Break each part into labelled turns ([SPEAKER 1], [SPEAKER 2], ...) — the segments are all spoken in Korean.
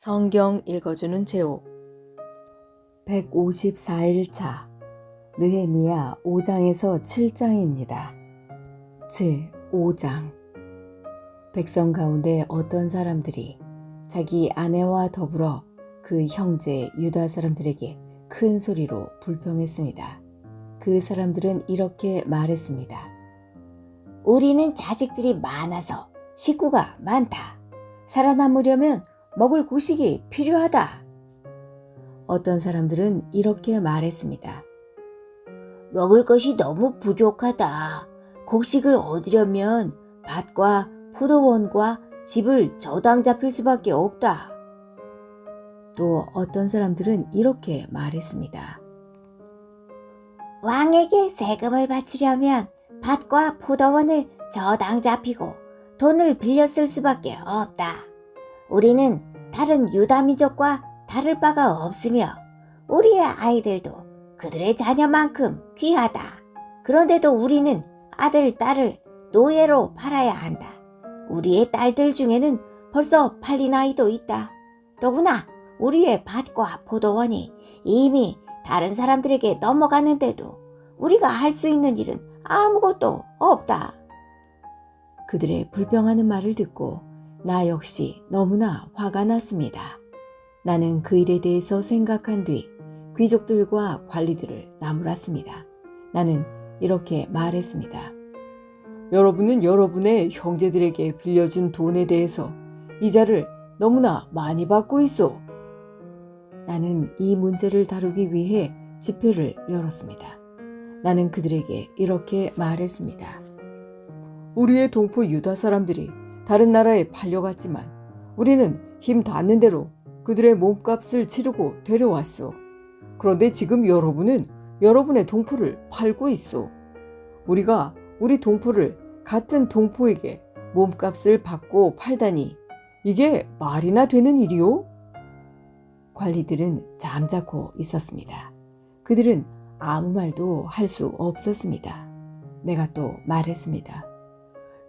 [SPEAKER 1] 성경 읽어주는 제옥 154일차 느헤미야 5장에서 7장입니다. 제5장 백성 가운데 어떤 사람들이 자기 아내와 더불어 그 형제 유다 사람들에게 큰 소리로 불평했습니다. 그 사람들은 이렇게 말했습니다.
[SPEAKER 2] 우리는 자식들이 많아서 식구가 많다. 살아남으려면 먹을 곡식이 필요하다.
[SPEAKER 1] 어떤 사람들은 이렇게 말했습니다.
[SPEAKER 2] 먹을 것이 너무 부족하다. 곡식을 얻으려면 밭과 포도원과 집을 저당 잡힐 수밖에 없다.
[SPEAKER 1] 또 어떤 사람들은 이렇게 말했습니다.
[SPEAKER 2] 왕에게 세금을 바치려면 밭과 포도원을 저당 잡히고 돈을 빌려 쓸 수밖에 없다. 우리는 다른 유다 민족과 다를 바가 없으며 우리의 아이들도 그들의 자녀만큼 귀하다. 그런데도 우리는 아들, 딸을 노예로 팔아야 한다. 우리의 딸들 중에는 벌써 팔린 아이도 있다. 더구나 우리의 밭과 포도원이 이미 다른 사람들에게 넘어갔는데도 우리가 할 수 있는 일은 아무것도 없다.
[SPEAKER 1] 그들의 불평하는 말을 듣고 나 역시 너무나 화가 났습니다. 나는 그 일에 대해서 생각한 뒤 귀족들과 관리들을 나무랐습니다. 나는 이렇게 말했습니다. 여러분은 여러분의 형제들에게 빌려준 돈에 대해서 이자를 너무나 많이 받고 있어. 나는 이 문제를 다루기 위해 집회를 열었습니다. 나는 그들에게 이렇게 말했습니다. 우리의 동포 유다 사람들이 다른 나라에 팔려갔지만 우리는 힘 닿는 대로 그들의 몸값을 치르고 데려왔어. 그런데 지금 여러분은 여러분의 동포를 팔고 있어. 우리가 우리 동포를 같은 동포에게 몸값을 받고 팔다니 이게 말이나 되는 일이요? 관리들은 잠자코 있었습니다. 그들은 아무 말도 할 수 없었습니다. 내가 또 말했습니다.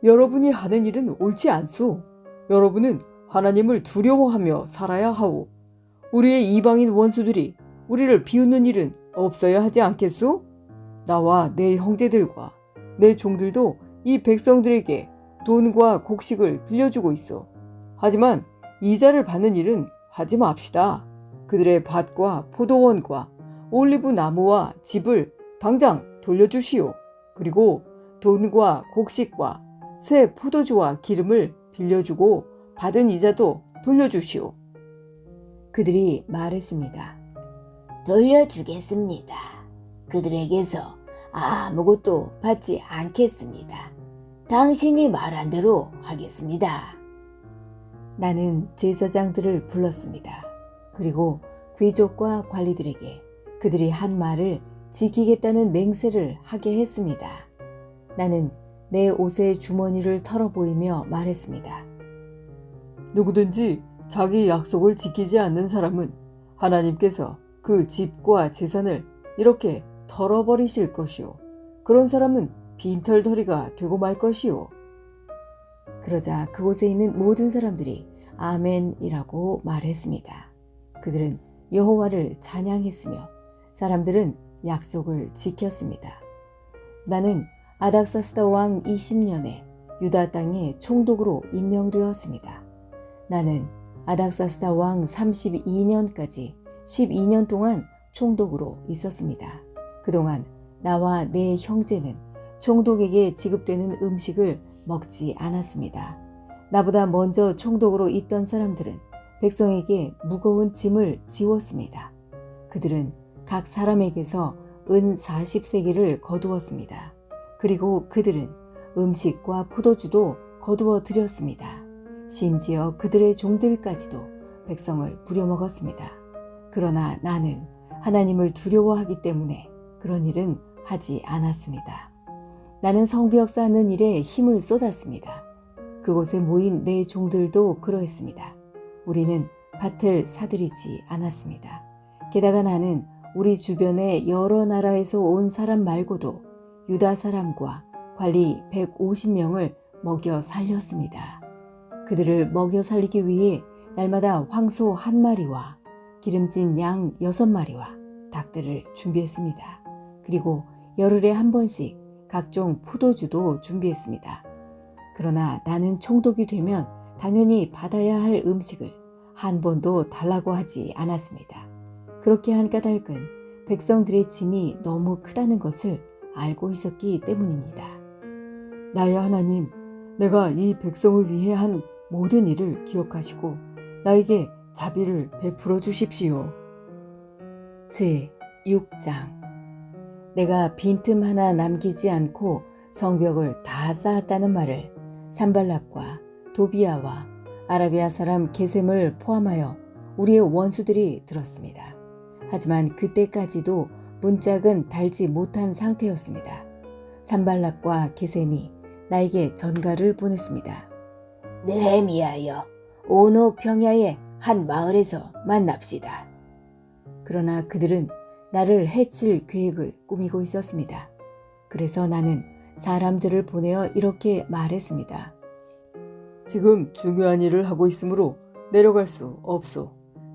[SPEAKER 1] 여러분이 하는 일은 옳지 않소. 여러분은 하나님을 두려워하며 살아야 하오. 우리의 이방인 원수들이 우리를 비웃는 일은 없어야 하지 않겠소? 나와 내 형제들과 내 종들도 이 백성들에게 돈과 곡식을 빌려주고 있어. 하지만 이자를 받는 일은 하지 맙시다. 그들의 밭과 포도원과 올리브 나무와 집을 당장 돌려주시오. 그리고 돈과 곡식과 새 포도주와 기름을 빌려주고 받은 이자도 돌려주시오. 그들이 말했습니다.
[SPEAKER 2] 돌려주겠습니다. 그들에게서 아무것도 받지 않겠습니다. 당신이 말한 대로 하겠습니다.
[SPEAKER 1] 나는 제사장들을 불렀습니다. 그리고 귀족과 관리들에게 그들이 한 말을 지키겠다는 맹세를 하게 했습니다. 나는 내 옷의 주머니를 털어보이며 말했습니다. 누구든지 자기 약속을 지키지 않는 사람은 하나님께서 그 집과 재산을 이렇게 털어버리실 것이요. 그런 사람은 빈털터리가 되고 말 것이요. 그러자 그곳에 있는 모든 사람들이 아멘이라고 말했습니다. 그들은 여호와를 찬양했으며 사람들은 약속을 지켰습니다. 나는 아닥사스다 왕 20년에 유다 땅의 총독으로 임명되었습니다. 나는 아닥사스다 왕 32년까지 12년 동안 총독으로 있었습니다. 그동안 나와 내 형제는 총독에게 지급되는 음식을 먹지 않았습니다. 나보다 먼저 총독으로 있던 사람들은 백성에게 무거운 짐을 지웠습니다. 그들은 각 사람에게서 은 40세겔을 거두었습니다. 그리고 그들은 음식과 포도주도 거두어 드렸습니다. 심지어 그들의 종들까지도 백성을 부려먹었습니다. 그러나 나는 하나님을 두려워하기 때문에 그런 일은 하지 않았습니다. 나는 성벽 쌓는 일에 힘을 쏟았습니다. 그곳에 모인 내 종들도 그러했습니다. 우리는 밭을 사들이지 않았습니다. 게다가 나는 우리 주변의 여러 나라에서 온 사람 말고도 유다 사람과 관리 150명을 먹여 살렸습니다. 그들을 먹여 살리기 위해 날마다 황소 1마리와 기름진 양 6마리와 닭들을 준비했습니다. 그리고 열흘에 한 번씩 각종 포도주도 준비했습니다. 그러나 나는 총독이 되면 당연히 받아야 할 음식을 한 번도 달라고 하지 않았습니다. 그렇게 한 까닭은 백성들의 짐이 너무 크다는 것을 알고 있었기 때문입니다. 나의 하나님, 내가 이 백성을 위해 한 모든 일을 기억하시고 나에게 자비를 베풀어 주십시오. 제 6장. 내가 빈틈 하나 남기지 않고 성벽을 다 쌓았다는 말을 산발락과 도비아와 아라비아 사람 게셈을 포함하여 우리의 원수들이 들었습니다. 하지만 그때까지도 문짝은 달지 못한 상태였습니다. 산발락과 게셈이 나에게 전가를 보냈습니다.
[SPEAKER 2] 느헤미야여, 오노 평야의 한 마을에서 만납시다.
[SPEAKER 1] 그러나 그들은 나를 해칠 계획을 꾸미고 있었습니다. 그래서 나는 사람들을 보내어 이렇게 말했습니다. 지금 중요한 일을 하고 있으므로 내려갈 수 없소.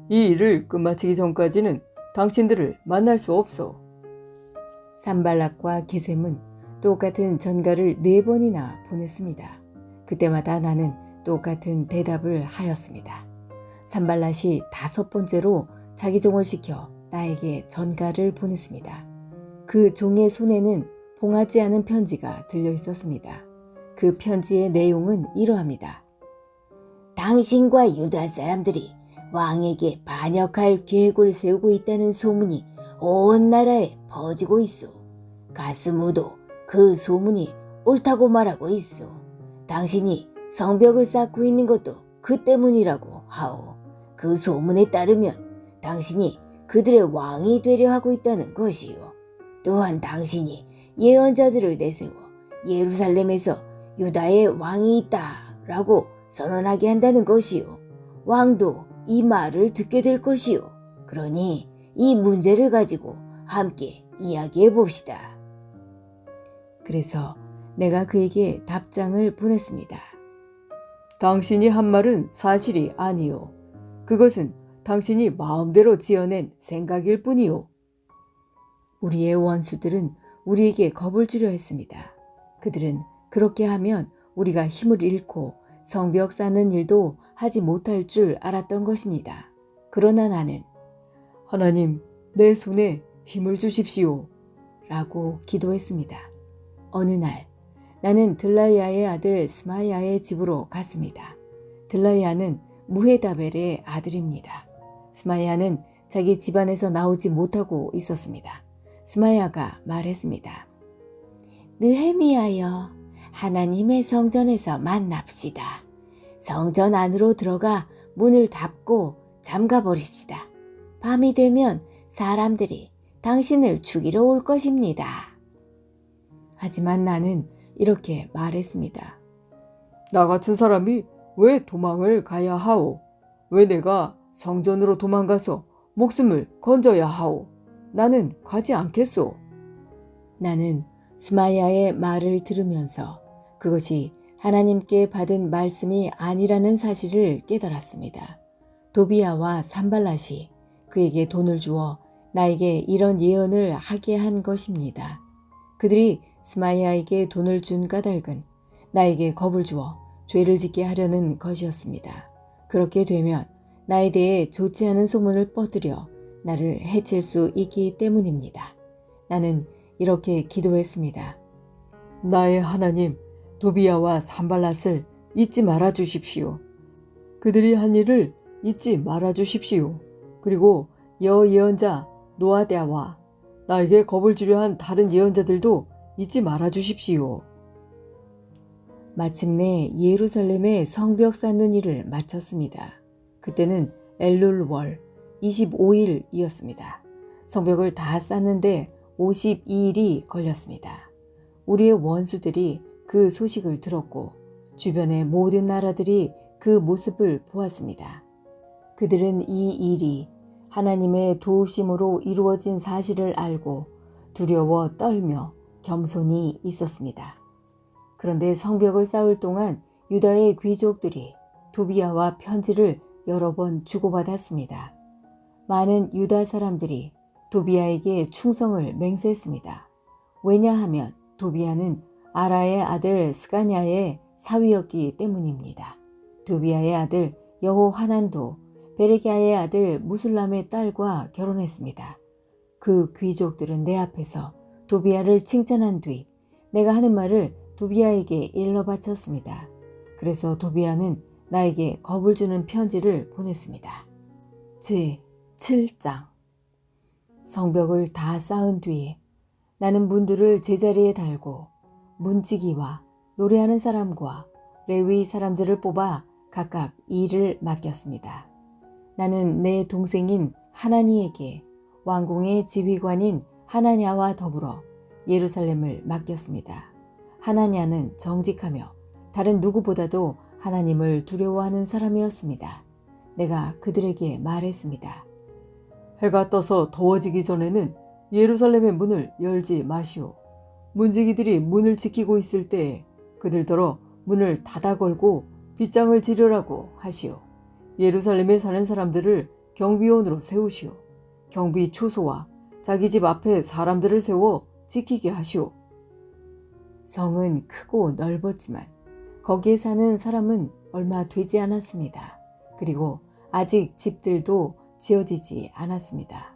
[SPEAKER 1] 이 일을 끝마치기 전까지는 당신들을 만날 수 없소. 산발락과 게셈은 똑같은 전가를 4번이나 보냈습니다. 그때마다 나는 똑같은 대답을 하였습니다. 산발락이 5번째로 자기 종을 시켜 나에게 전가를 보냈습니다. 그 종의 손에는 봉하지 않은 편지가 들려 있었습니다. 그 편지의 내용은 이러합니다.
[SPEAKER 2] 당신과 유다 사람들이 왕에게 반역할 계획을 세우고 있다는 소문이 온 나라에 퍼지고 있어. 가스무도 그 소문이 옳다고 말하고 있어. 당신이 성벽을 쌓고 있는 것도 그 때문이라고 하오. 그 소문에 따르면 당신이 그들의 왕이 되려 하고 있다는 것이요. 또한 당신이 예언자들을 내세워 예루살렘에서 유다의 왕이 있다라고 선언하게 한다는 것이요. 왕도 이 말을 듣게 될 것이요. 그러니 이 문제를 가지고 함께 이야기해 봅시다.
[SPEAKER 1] 그래서 내가 그에게 답장을 보냈습니다. 당신이 한 말은 사실이 아니요. 그것은 당신이 마음대로 지어낸 생각일 뿐이요. 우리의 원수들은 우리에게 겁을 주려 했습니다. 그들은 그렇게 하면 우리가 힘을 잃고 성벽 쌓는 일도 하지 못할 줄 알았던 것입니다. 그러나 나는 하나님, 내 손에 힘을 주십시오 라고 기도했습니다. 어느 날 나는 들라야의 아들 스마야의 집으로 갔습니다. 들라야는 무헤다벨의 아들입니다. 스마야는 자기 집안에서 나오지 못하고 있었습니다. 스마야가 말했습니다. 느헤미야여, 하나님의 성전에서 만납시다. 성전 안으로 들어가 문을 닫고 잠가 버립시다. 밤이 되면 사람들이 당신을 죽이러 올 것입니다. 하지만 나는 이렇게 말했습니다. 나 같은 사람이 왜 도망을 가야 하오? 왜 내가 성전으로 도망가서 목숨을 건져야 하오? 나는 가지 않겠소. 나는 스마야의 말을 들으면서 그것이 하나님께 받은 말씀이 아니라는 사실을 깨달았습니다. 도비아와 산발랏이 그에게 돈을 주어 나에게 이런 예언을 하게 한 것입니다. 그들이 스마야에게 돈을 준 까닭은 나에게 겁을 주어 죄를 짓게 하려는 것이었습니다. 그렇게 되면 나에 대해 좋지 않은 소문을 뻗으려 나를 해칠 수 있기 때문입니다. 나는 이렇게 기도했습니다. 나의 하나님, 도비아와 산발랏을 잊지 말아 주십시오. 그들이 한 일을 잊지 말아 주십시오. 그리고 예언자 노아랴와 나에게 겁을 주려 한 다른 예언자들도 잊지 말아 주십시오. 마침내 예루살렘의 성벽 쌓는 일을 마쳤습니다. 그때는 엘룰월 25일이었습니다. 성벽을 다 쌓는데 52일이 걸렸습니다. 우리의 원수들이 그 소식을 들었고 주변의 모든 나라들이 그 모습을 보았습니다. 그들은 이 일이 하나님의 도우심으로 이루어진 사실을 알고 두려워 떨며 겸손히 있었습니다. 그런데 성벽을 쌓을 동안 유다의 귀족들이 도비아와 편지를 여러 번 주고받았습니다. 많은 유다 사람들이 도비아에게 충성을 맹세했습니다. 왜냐하면 도비아는 아라의 아들 스가냐의 사위였기 때문입니다. 도비아의 아들 여호하난도 베레기야의 아들 무술람의 딸과 결혼했습니다. 그 귀족들은 내 앞에서 도비아를 칭찬한 뒤 내가 하는 말을 도비아에게 일러 바쳤습니다. 그래서 도비아는 나에게 겁을 주는 편지를 보냈습니다. 제 7장. 성벽을 다 쌓은 뒤에 나는 문들을 제자리에 달고 문지기와 노래하는 사람과 레위 사람들을 뽑아 각각 일을 맡겼습니다. 나는 내 동생인 하나니에게 왕궁의 지휘관인 하나냐와 더불어 예루살렘을 맡겼습니다. 하나냐는 정직하며 다른 누구보다도 하나님을 두려워하는 사람이었습니다. 내가 그들에게 말했습니다. 해가 떠서 더워지기 전에는 예루살렘의 문을 열지 마시오. 문지기들이 문을 지키고 있을 때에 그들더러 문을 닫아 걸고 빗장을 지르라고 하시오. 예루살렘에 사는 사람들을 경비원으로 세우시오. 경비 초소와 자기 집 앞에 사람들을 세워 지키게 하시오. 성은 크고 넓었지만 거기에 사는 사람은 얼마 되지 않았습니다. 그리고 아직 집들도 지어지지 않았습니다.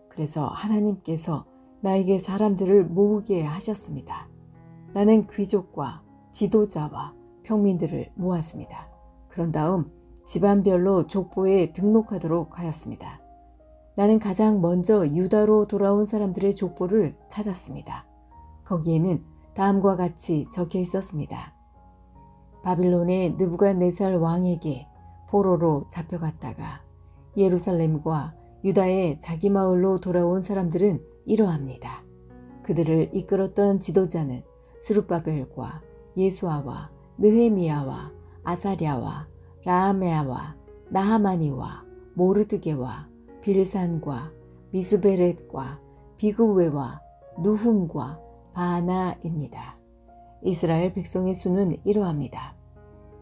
[SPEAKER 1] 그래서 하나님께서 나에게 사람들을 모으게 하셨습니다. 나는 귀족과 지도자와 평민들을 모았습니다. 그런 다음 집안별로 족보에 등록하도록 하였습니다. 나는 가장 먼저 유다로 돌아온 사람들의 족보를 찾았습니다. 거기에는 다음과 같이 적혀 있었습니다. 바빌론의 느부갓네살 왕에게 포로로 잡혀갔다가 예루살렘과 유다의 자기 마을로 돌아온 사람들은 이러합니다. 그들을 이끌었던 지도자는 스룹바벨과 예수아와 느헤미야와 아사랴와 라하메아와 나하마니와 모르드게와 빌산과 미스베렛과 비그웨와 누훔과 바나입니다. 이스라엘 백성의 수는 이러합니다.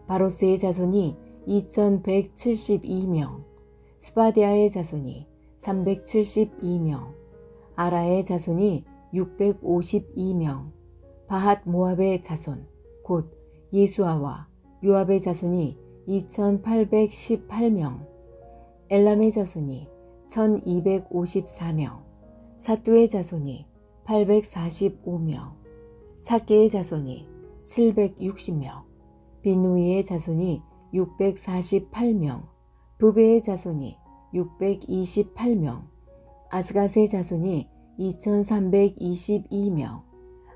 [SPEAKER 1] 바로스의 자손이 2172명, 스바디아의 자손이 372명, 아라의 자손이 652명, 바핫 모압의 자손, 곧 예수아와 요압의 자손이 2818명, 엘람의 자손이 1254명, 사뚜의 자손이 845명, 사케의 자손이 760명, 비누이의 자손이 648명, 부베의 자손이 628명, 아스갓의 자손이 2322명,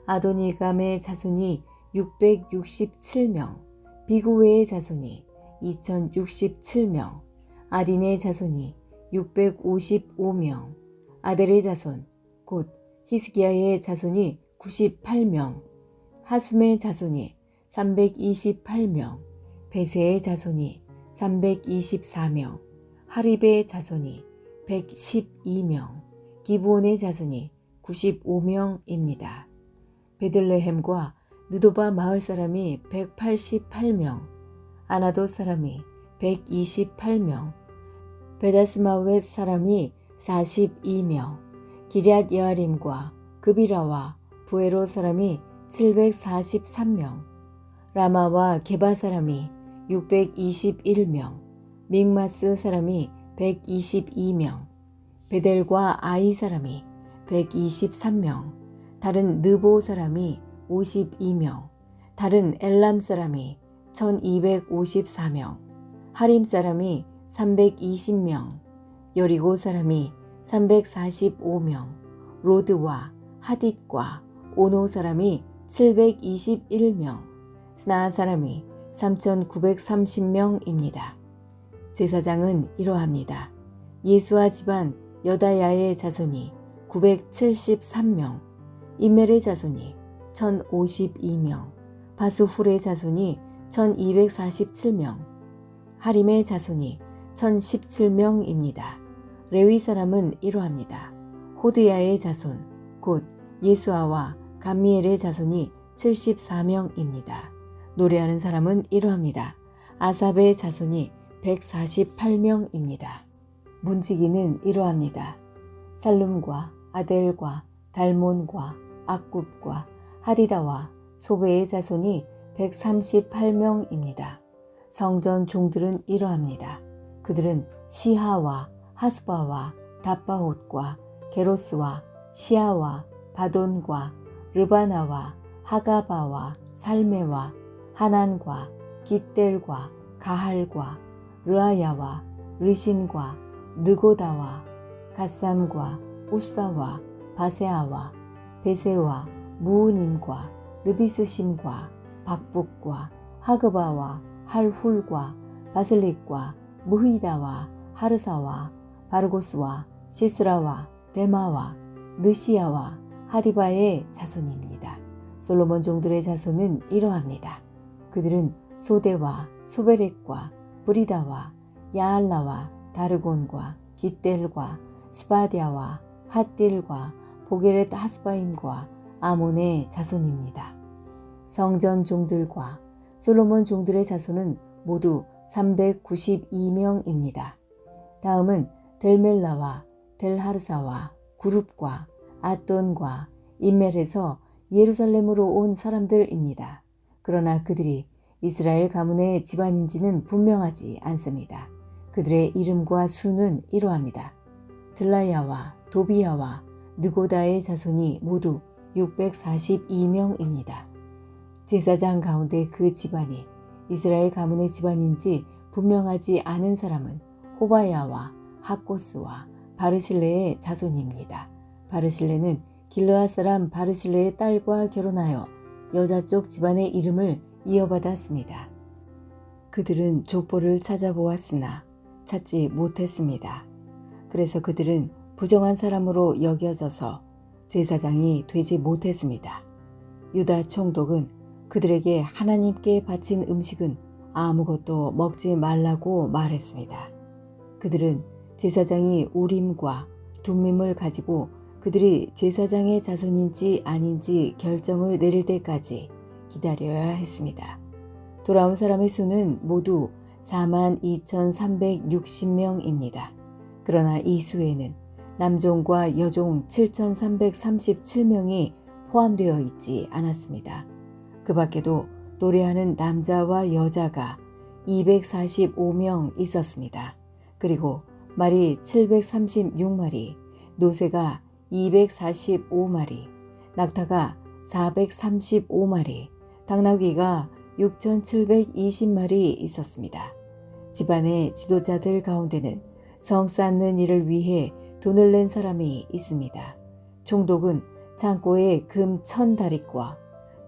[SPEAKER 1] 아도니감의 자손이 667명, 비구웨의 자손이 2067명, 아딘의 자손이 655명, 아델의 자손, 곧 히스기야의 자손이 98명, 하숨의 자손이 328명, 베세의 자손이 324명, 하립의 자손이 112명, 기브온의 자손이 95명입니다. 베들레헴과 느도바 마을 사람이 188명, 아나돗 사람이 128명, 베다스마웻 사람이 42명, 기럇 여아림과 그비라와 부에로 사람이 743명, 라마와 게바 사람이 621명, 믹마스 사람이 122명, 베델과 아이 사람이 123명, 다른 느보 사람이 52명, 다른 엘람 사람이 1254명, 하림 사람이 320명, 여리고 사람이 345명, 로드와 하딧과 오노 사람이 721명, 스나 사람이 3930명입니다. 제사장은 이러합니다. 예수아 집안 여다야의 자손이 973명, 임멜의 자손이 1052명, 바수훌의 자손이 1247명, 하림의 자손이 1017명입니다. 레위 사람은 이러합니다. 호드야의 자손, 곧 예수아와 감미엘의 자손이 74명입니다. 노래하는 사람은 이러합니다. 아삽의 자손이 148명입니다. 문지기는 이러합니다. 살룸과 아델과 달몬과 악굽과 하디다와 소베의 자손이 138명입니다. 성전 종들은 이러합니다. 그들은 시하와 하스바와 답바옷과 게로스와 시아와 바돈과 르바나와 하가바와 살메와 하난과 깃델과 가할과 르아야와 르신과 느고다와 갓삼과 우사와 바세아와 베세와 무우님과 느비스심과 박북과 하그바와 할훌과 바슬릭과 무히다와 하르사와 바르고스와 시스라와 데마와 느시야와 하디바의 자손입니다. 솔로몬 종들의 자손은 이러합니다. 그들은 소데와 소베렉과 브리다와 야알라와 다르곤과 깃델과 스바디아와 핫딜과 보게렛 하스바임과 아몬의 자손입니다. 성전 종들과 솔로몬 종들의 자손은 모두 392명입니다. 다음은 델멜라와 델하르사와 구룹과 아돈과 인멜에서 예루살렘으로 온 사람들입니다. 그러나 그들이 이스라엘 가문의 집안인지는 분명하지 않습니다. 그들의 이름과 수는 이러합니다. 들라야와 도비야와 느고다의 자손이 모두 642명입니다. 제사장 가운데 그 집안이 이스라엘 가문의 집안인지 분명하지 않은 사람은 호바야와 하코스와 바르실레의 자손입니다. 바르실레는 길르앗 사람 바르실레의 딸과 결혼하여 여자 쪽 집안의 이름을 이어받았습니다. 그들은 족보를 찾아보았으나 찾지 못했습니다. 그래서 그들은 부정한 사람으로 여겨져서 제사장이 되지 못했습니다. 유다 총독은 그들에게 하나님께 바친 음식은 아무것도 먹지 말라고 말했습니다. 그들은 제사장이 우림과 둠밈을 가지고 그들이 제사장의 자손인지 아닌지 결정을 내릴 때까지 기다려야 했습니다. 돌아온 사람의 수는 모두 42,360명입니다. 그러나 이 수에는 남종과 여종 7,337명이 포함되어 있지 않았습니다. 그 밖에도 노래하는 남자와 여자가 245명 있었습니다. 그리고 말이 736마리, 노새가 245마리, 낙타가 435마리, 당나귀가 6,720마리 있었습니다. 집안의 지도자들 가운데는 성 쌓는 일을 위해 돈을 낸 사람이 있습니다. 총독은 창고에 금 1,000다리과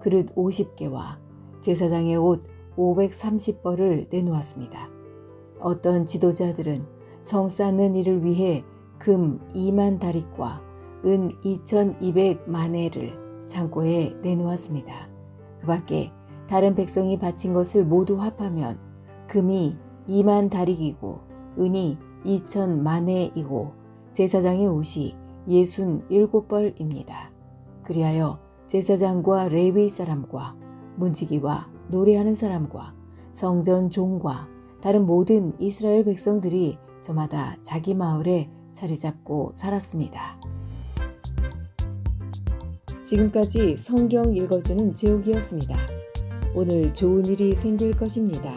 [SPEAKER 1] 그릇 50개와 제사장의 옷 530벌을 내놓았습니다. 어떤 지도자들은 성 쌓는 일을 위해 금 2만 다리과 은 2,200만회를 창고에 내놓았습니다. 그 밖에 다른 백성이 바친 것을 모두 합하면 금이 2만 다리이고 은이 2,000만회이고 제사장의 옷이 67벌입니다. 그리하여 제사장과 레위 사람과 문지기와 노래하는 사람과 성전 종과 다른 모든 이스라엘 백성들이 저마다 자기 마을에 자리 잡고 살았습니다. 지금까지 성경 읽어주는 제옥이었습니다. 오늘 좋은 일이 생길 것입니다.